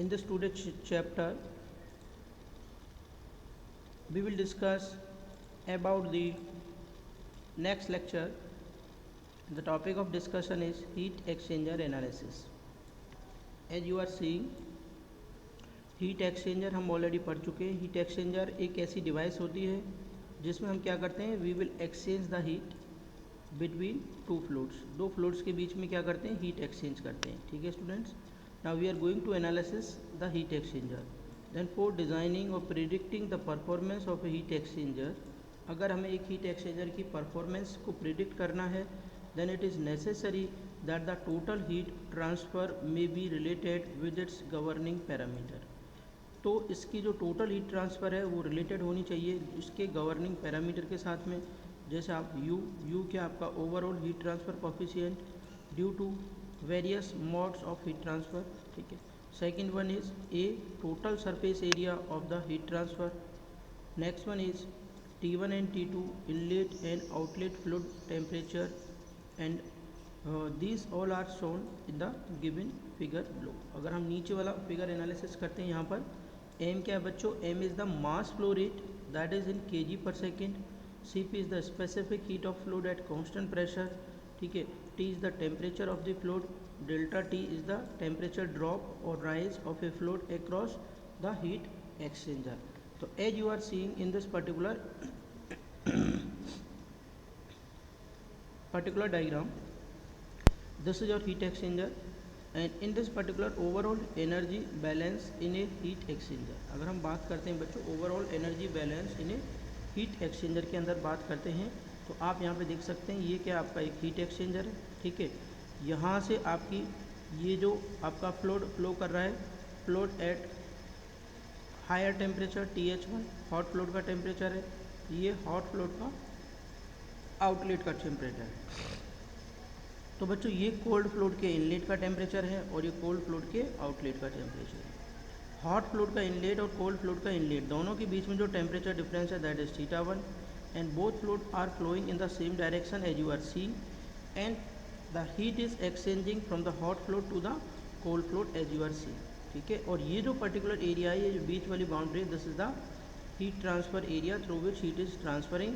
In this today's chapter, we will discuss about the next lecture. The topic of discussion is heat exchanger analysis. As you are seeing, heat exchanger हम already पढ़ चुके हैं. Heat exchanger एक ऐसी device होती है जिसमें हम क्या करते हैं, we will exchange the heat between two fluids. दो फ्लूइड्स के बीच में क्या करते हैं, हीट एक्सचेंज करते हैं. ठीक है students. Now we are going to analysis the heat exchanger. Then for designing or predicting the performance of a heat exchanger, अगर हमें एक हीट एक्सचेंजर की परफॉर्मेंस को प्रिडिक्ट करना है, then it is necessary that the total heat transfer may be related with its governing parameter. तो इसकी जो टोटल हीट ट्रांसफ़र है वो रिलेटेड होनी चाहिए इसके गवर्निंग पैरामीटर के साथ में. जैसे आप यू क्या आपका overall heat transfer coefficient due to various modes of heat transfer. ठीक है. Second one is a total surface area of the heat transfer. Next one is T1 and T2 inlet and outlet fluid temperature and these all are shown in the given figure below. अगर हम नीचे वाला figure analysis करते हैं, यहाँ पर m क्या है बच्चों, m is the mass flow rate that is in kg per second. Cp is the specific heat of fluid at constant pressure. ठीक है. T is the temperature of the fluid. Delta T is the temperature drop or rise of a fluid across the heat exchanger. तो as you are seeing in this particular diagram, this is your heat exchanger and in this particular overall energy balance in a heat exchanger. अगर हम बात करते हैं बच्चों overall energy balance in a heat exchanger के अंदर बात करते हैं, तो आप यहाँ पे देख सकते हैं ये क्या आपका एक हीट एक्सचेंजर है. ठीक है. यहाँ से आपकी ये जो आपका फ्लूइड फ्लो कर रहा है, fluid at higher temperature TH1 hot fluid का टेम्परेचर है. ये हॉट फ्लूइड का आउटलेट का टेम्परेचर है. तो बच्चों ये कोल्ड फ्लूइड के इनलेट का टेम्परेचर है और ये कोल्ड फ्लूइड के आउटलेट का टेम्परेचर है. हॉट फ्लूइड का इनलेट और कोल्ड फ्लूइड का इनलेट दोनों के बीच में जो टेम्परेचर डिफरेंस है that is θ1 and both fluid are flowing in the same direction as you are seeing and the heat is exchanging from the hot fluid to the cold fluid as you are seeing. ठीक है. और ये जो particular area है, ये जो बीच वाली boundary, this is the heat transfer area through which heat is transferring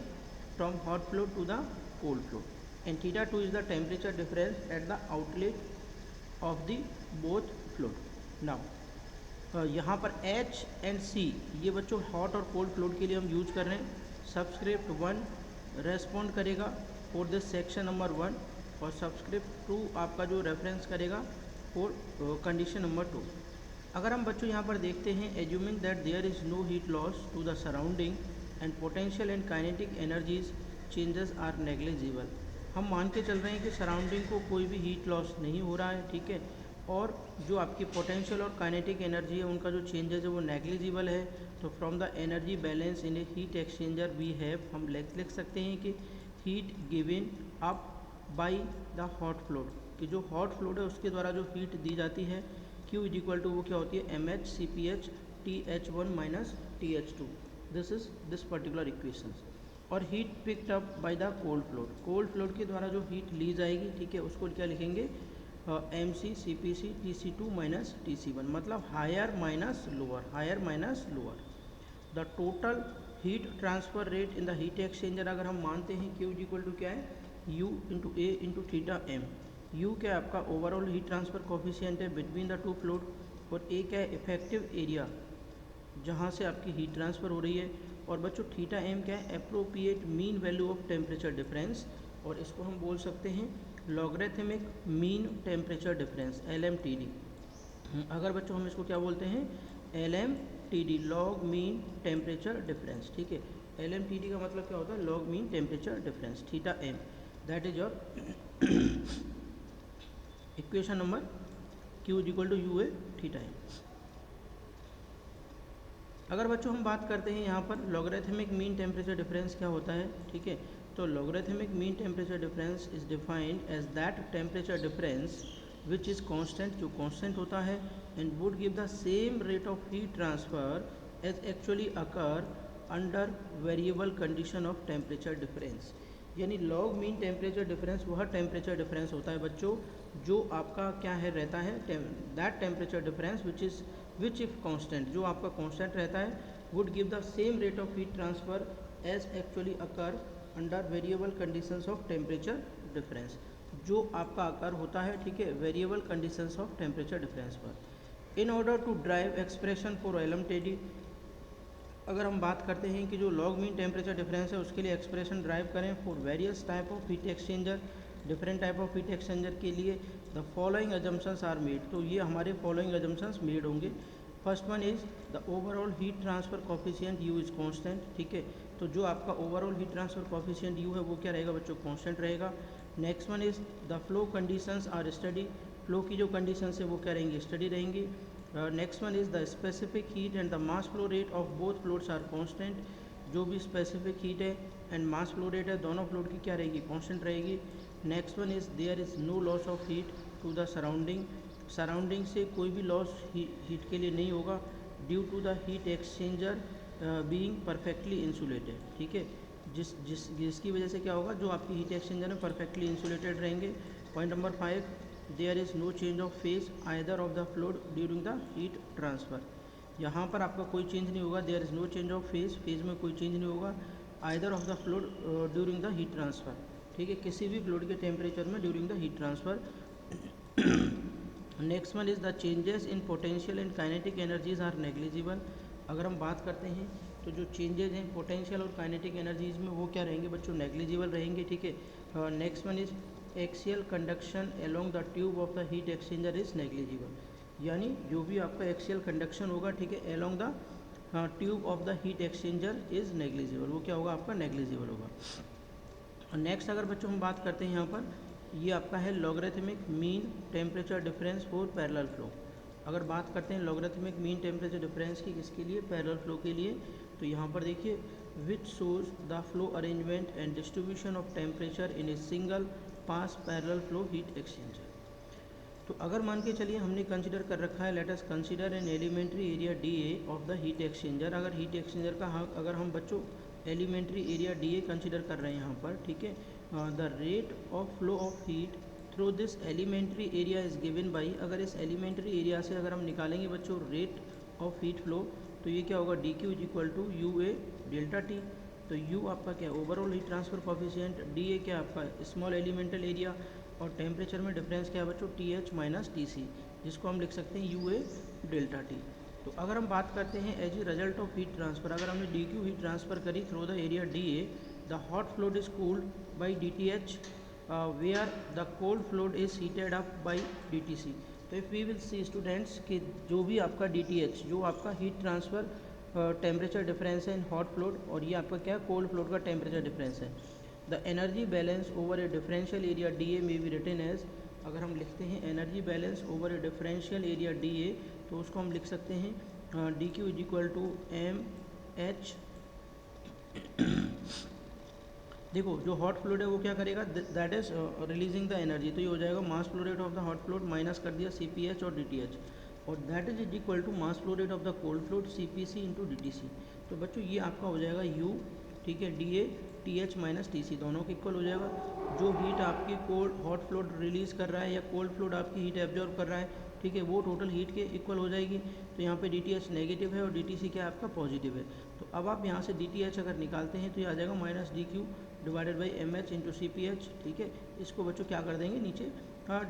from hot fluid to the cold fluid, and θ2 is the temperature difference at the outlet of the both fluid. now यहाँ पर H and C ये बच्चों hot और cold fluid के लिए हम use कर रहे हैं. सबस्क्रिप्ट 1 रेस्पॉन्ड करेगा फॉर दिस सेक्शन नंबर 1 और सबस्क्रिप्ट 2 आपका जो रेफरेंस करेगा फॉर कंडीशन नंबर 2. अगर हम बच्चों यहाँ पर देखते हैं, assuming that there is no heat loss to the surrounding and potential and kinetic energies changes are negligible. हम मान के चल रहे हैं कि सराउंडिंग को कोई भी हीट लॉस नहीं हो रहा है. ठीक है. और जो आपकी पोटेंशियल और काइनेटिक एनर्जी है उनका जो चेंजेस है वो नेग्लिजिबल है. तो from the energy balance in a heat exchanger we have, हम लिख सकते हैं कि heat given up by the hot fluid, कि जो हॉट फ्लूइड है उसके द्वारा जो हीट दी जाती है Q इज इक्वल टू वो क्या होती है, MHCpH TH1 minus TH2. This particular equation. और heat picked up by the cold fluid, cold fluid के द्वारा जो हीट ली जाएगी, ठीक है, उसको क्या लिखेंगे, MCCpC TC2 माइनस TC1, मतलब higher minus lower, higher minus lower. The total heat transfer rate in the heat exchanger अगर हम मानते हैं Q इज इक्वल टू क्या है, U into A into θm. U क्या है आपका ओवरऑल हीट ट्रांसफर कोफिशिएंट है बिटवीन द टू फ्लूइड, और A क्या है इफेक्टिव एरिया जहाँ से आपकी हीट ट्रांसफ़र हो रही है. और बच्चों θm क्या है, appropriate mean value of temperature difference, और इसको हम बोल सकते हैं logarithmic mean temperature difference LMTD. अगर बच्चों हम इसको क्या बोलते हैं, LMTD log mean temperature difference. ठीक है. LMTD का मतलब क्या होता है, log mean temperature difference θm. That is your equation number Q is equal to UA θm. अगर बच्चों हम बात करते हैं यहाँ पर लॉगरिथमिक मीन टेम्परेचर डिफरेंस क्या होता है. ठीक है. तो logarithmic mean temperature difference is defined as that temperature difference which is constant, जो कांस्टेंट होता है, and would give the same rate of heat transfer as actually occur under variable condition of temperature difference. यानी log mean temperature difference वह temperature difference होता है बच्चों जो आपका क्या है रहता है, that temperature difference which if constant, जो आपका कांस्टेंट रहता है, would give the same rate of heat transfer as actually occur under variable conditions of temperature difference, जो आपका आकार होता है, ठीक है, variable conditions of temperature difference पर। In order to drive expression for LMTD, अगर हम बात करते हैं कि जो लॉग मीन टेम्परेचर डिफरेंस है उसके लिए एक्सप्रेशन ड्राइव करें for various type of heat exchanger, different type of heat exchanger के लिए the following assumptions are made, तो ये हमारे फॉलोइंग अजम्पशंस मेड होंगे। First one is the overall heat transfer coefficient U is constant, ठीक है, तो जो आपका overall heat transfer coefficient U है वो क्या रहेगा बच्चों, कांस्टेंट रहेगा। Next one is the flow conditions are steady, flow की जो कंडीशंस है वो क्या रहेंगी, स्टडी रहेंगी। Next one is the specific heat and the mass flow rate of both fluids are constant, जो भी स्पेसिफिक हीट है एंड मास फ्लो रेट है दोनों फ्लोड की क्या रहेगी, कांस्टेंट रहेगी। Next one is there is no loss of heat to the surrounding, surrounding से कोई भी लॉस हीट के लिए नहीं होगा due to the heat exchanger being perfectly insulated, ठीक है, जिसकी वजह से क्या होगा, जो आपकी हीट एक्सचेंजर है परफेक्टली इंसुलेटेड रहेंगे। Point number 5, there is no change of phase either of the fluid during the heat transfer, यहाँ पर आपका कोई चेंज नहीं होगा, there is no change of phase, phase में कोई चेंज नहीं होगा, either of the fluid during the heat transfer, ठीक है, किसी भी फ्लूइड के टेम्परेचर में during the heat transfer. Next one is the changes in potential and kinetic energies are negligible, अगर हम बात करते हैं तो जो चेंजेस हैं पोटेंशियल और काइनेटिक एनर्जीज में वो क्या रहेंगे बच्चों, नेग्लिजिबल रहेंगे, ठीक है। Next one is axial conduction along the tube of the heat exchanger is negligible, यानी जो भी आपका एक्सियल कंडक्शन होगा, ठीक है, along the tube of the heat exchanger is negligible, वो क्या होगा आपका, नेग्लिजिबल होगा। नेक्स्ट अगर बच्चों हम बात करते हैं यहाँ पर, ये आपका है logarithmic mean temperature difference for parallel flow, अगर बात करते हैं लॉगरिथमिक मीन टेम्परेचर डिफरेंस की किसके लिए, पैरेलल फ्लो के लिए, तो यहाँ पर देखिए which shows the flow arrangement and distribution of temperature in a single pass parallel flow heat exchanger. तो अगर मान के चलिए हमने कंसिडर कर रखा है, let us consider an elementary area DA of the heat exchanger, अगर हीट एक्सचेंजर का अगर हम बच्चों एलिमेंट्री एरिया DA कंसिडर कर रहे हैं यहाँ पर, ठीक है, the rate of flow of heat through this elementary area is given by, अगर इस एलिमेंट्री एरिया से अगर हम निकालेंगे बच्चों रेट ऑफ हीट फ्लो, तो ये क्या होगा, DQ is equal to UA delta T, तो U आपका क्या overall heat transfer coefficient, DA क्या आपका स्मॉल एलिमेंटल एरिया, और टेम्परेचर में डिफरेंस क्या है बच्चों, TH माइनस TC, जिसको हम लिख सकते हैं UA डेल्टा T। तो अगर हम बात करते हैं as a result of heat transfer, अगर हमने DQ हीट ट्रांसफर करी through the area DA, the hot fluid is cooled by DTH where the cold fluid is heated up by DTC। तो if we will see students कि जो भी आपका DTH, जो आपका हीट ट्रांसफ़र टेम्परेचर डिफरेंस है in hot fluid, और ये आपका क्या कोल्ड फ्लूइड का टेम्परेचर डिफरेंस है, the energy balance over a differential area DA में बी रिटन एज, अगर हम लिखते हैं energy balance over a differential area DA, तो उसको हम लिख सकते हैं DQ is equal to MH, देखो जो हॉट फ्लूइड है वो क्या करेगा, that is releasing the energy, तो ये हो जाएगा mass flow rate of the hot fluid minus कर दिया CPH और DTH, और that is equal to mass flow rate of the cold fluid CPC into DTC। तो बच्चों ये आपका हो जाएगा U, ठीक है, DA TH माइनस TC दोनों के इक्वल हो जाएगा। जो हीट आपकी कोल्ड हॉट फ्लूइड रिलीज़ कर रहा है या कोल्ड फ्लूइड आपकी हीट एब्जॉर्ब कर रहा है, ठीक है, वो टोटल हीट के इक्वल हो जाएगी। तो यहाँ पे DTH नेगेटिव है और DTC क्या है आपका पॉजिटिव है। तो अब आप यहाँ से DTH अगर निकालते हैं तो ये आ जाएगा minus DQ divided by MH into CPH, ठीक है, इसको बच्चों क्या कर देंगे नीचे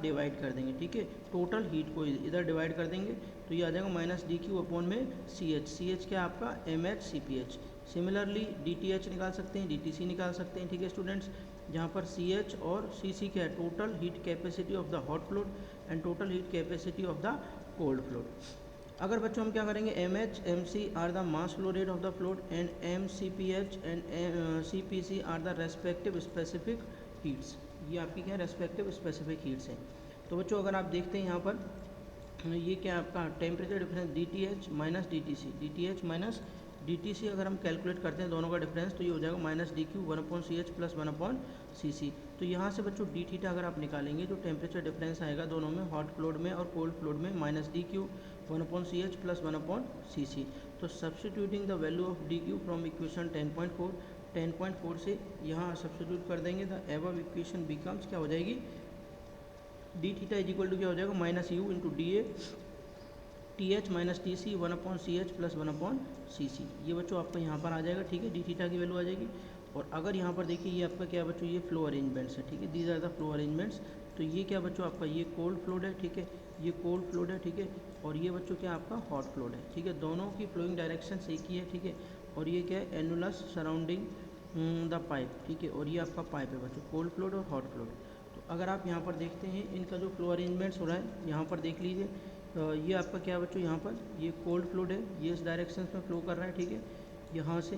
डिवाइड कर देंगे, ठीक है, टोटल हीट को इधर डिवाइड कर देंगे, तो ये आ जाएगा माइनस DQ अपॉन में CH क्या आपका MH CPH। सिमिलरली DTH निकाल सकते हैं, DTC निकाल सकते हैं, ठीक है स्टूडेंट्स, जहाँ पर CH और CC क्या है total heat capacity of the hot fluid and total heat capacity of the cold fluid. अगर बच्चों हम क्या करेंगे, MH MC are the mass flow rate of the fluid and MCPH and CPC are the respective specific heats, ये आपकी क्या respective specific heats हैं। तो बच्चों अगर आप देखते हैं यहाँ पर ये क्या आपका temperature difference DTH minus DTC minus DTC अगर हम कैलकुलेट करते हैं दोनों का डिफरेंस, तो ये हो जाएगा minus DQ 1/CH plus 1/CC। तो यहाँ से बच्चों D थीटा अगर आप निकालेंगे जो टेम्परेचर डिफरेंस आएगा दोनों में, हॉट फ्लूइड में और कोल्ड फ्लूइड में, minus DQ 1/CH plus 1/CC। तो substituting the value of DQ from equation 10.4 से यहाँ सब्सटीट्यूट कर देंगे, द एबव इक्वेशन बिकम्स क्या हो जाएगी, d theta is equal to क्या हो जाएगा minus U into d A T H minus T C 1/CH plus 1/CC। ये बच्चों आपका यहाँ पर आ जाएगा, ठीक है, डी थीटा की वैल्यू आ जाएगी। और अगर यहाँ पर देखिए ये आपका क्या बच्चों, ये फ्लो अरेंजमेंट्स है, ठीक है, these are the flow arrangements. तो ये क्या बच्चों आपका ये कोल्ड फ्लोड है, ठीक है, ये कोल्ड फ्लोड है, ठीक है, और ये बच्चों क्या आपका हॉट फ्लोड है, ठीक है, दोनों की फ्लोइंग डायरेक्शन एक ही है, ठीक है। और ये क्या है एनुलस सराउंडिंग द पाइप, ठीक है, और ये आपका पाइप है बच्चों, कोल्ड फ्लोड और हॉट फ्लोड। तो अगर आप यहाँ पर देखते हैं इनका जो फ्लो अरेंजमेंट्स हो रहा है यहाँ पर देख लीजिए, ये आपका क्या बच्चों यहाँ पर ये कोल्ड फ्लोड है, ये इस डायरेक्शन में फ्लो कर रहा है, ठीक है, यहाँ से,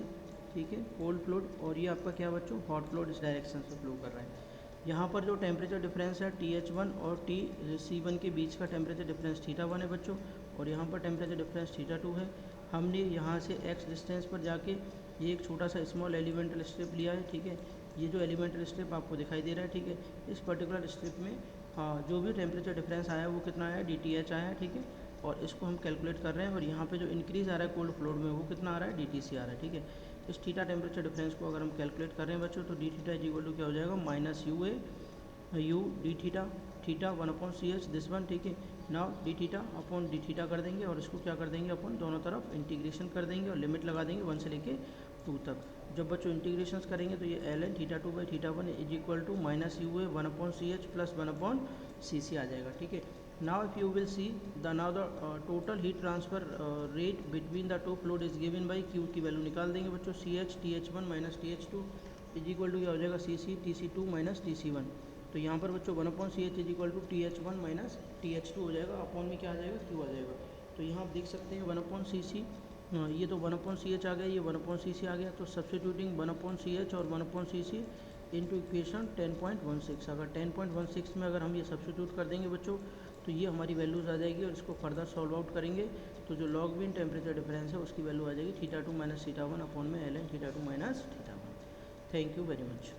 ठीक है, कोल्ड फ्लोड। और ये आपका क्या बच्चों हॉट फ्लोड इस डायरेक्शन से फ्लो कर रहा है। यहाँ पर जो टेम्परेचर डिफरेंस है TH1 और TC1 के बीच का टेम्परेचर डिफरेंस θ1 है बच्चों, और यहाँ पर टेम्परेचर डिफरेंस θ2 है। हमने यहाँ से x डिस्टेंस पर जाके ये एक छोटा सा स्मॉल एलिमेंटल स्ट्रिप लिया है, ठीक है, ये जो एलिमेंटल स्ट्रिप आपको दिखाई दे रहा है, ठीक है, इस पर्टिकुलर स्ट्रिप में जो भी टेम्परेचर डिफरेंस आया है वो कितना आया है DTH आया है, ठीक है, और इसको हम कैलकुलेट कर रहे हैं। और यहाँ पे जो इंक्रीज़ आ रहा है कोल्ड फ्लोड में वो कितना आ रहा है DTC आ रहा है, ठीक है। इस थीटा टेम्परेचर डिफरेंस को अगर हम कैलकुलेट कर रहे हैं बच्चों तो d theta is equal to क्या हो जाएगा minus u d theta theta 1/CH this one, ठीक है। Now d theta upon d theta कर देंगे और इसको क्या कर देंगे अपन दोनों तरफ इंटीग्रेशन कर देंगे और लिमिट लगा देंगे 1 से लेके 2 तक। जब बच्चों इंटीग्रेशन करेंगे तो ये ln θ2/θ1 is equal to minus U 1/CH plus 1/CC आ जाएगा, ठीक है। Now if you will see the now the total heat transfer rate between the two fluid is given by Q की वैल्यू निकाल देंगे बच्चों, TH1 minus TH2 is equal to क्या हो जाएगा TC2 माइनस TC1। तो यहाँ पर बच्चों 1/CH is equal to TH1 minus TH2 हो जाएगा, अपॉन में क्या आ जाएगा Q आ जाएगा। तो यहाँ आप देख सकते हैं 1/CC, ये तो 1/CH आ गया, ये 1/CC आ गया। तो सब्सटीट्यूटिंग 1/CH और 1/CC इनटू इक्वेशन 10.16, अगर 10.16 में अगर हम ये सब्सटीट्यूट कर देंगे बच्चों तो ये हमारी वैल्यूज़ आ जाएगी। और इसको फर्दर सॉल्व आउट करेंगे तो जो लॉग मीन टेम्परेचर डिफरेंस है उसकी वैल्यू आ जाएगी θ2 माइनस θ1 अपॉन में ln θ2 minus θ1। Thank you very much.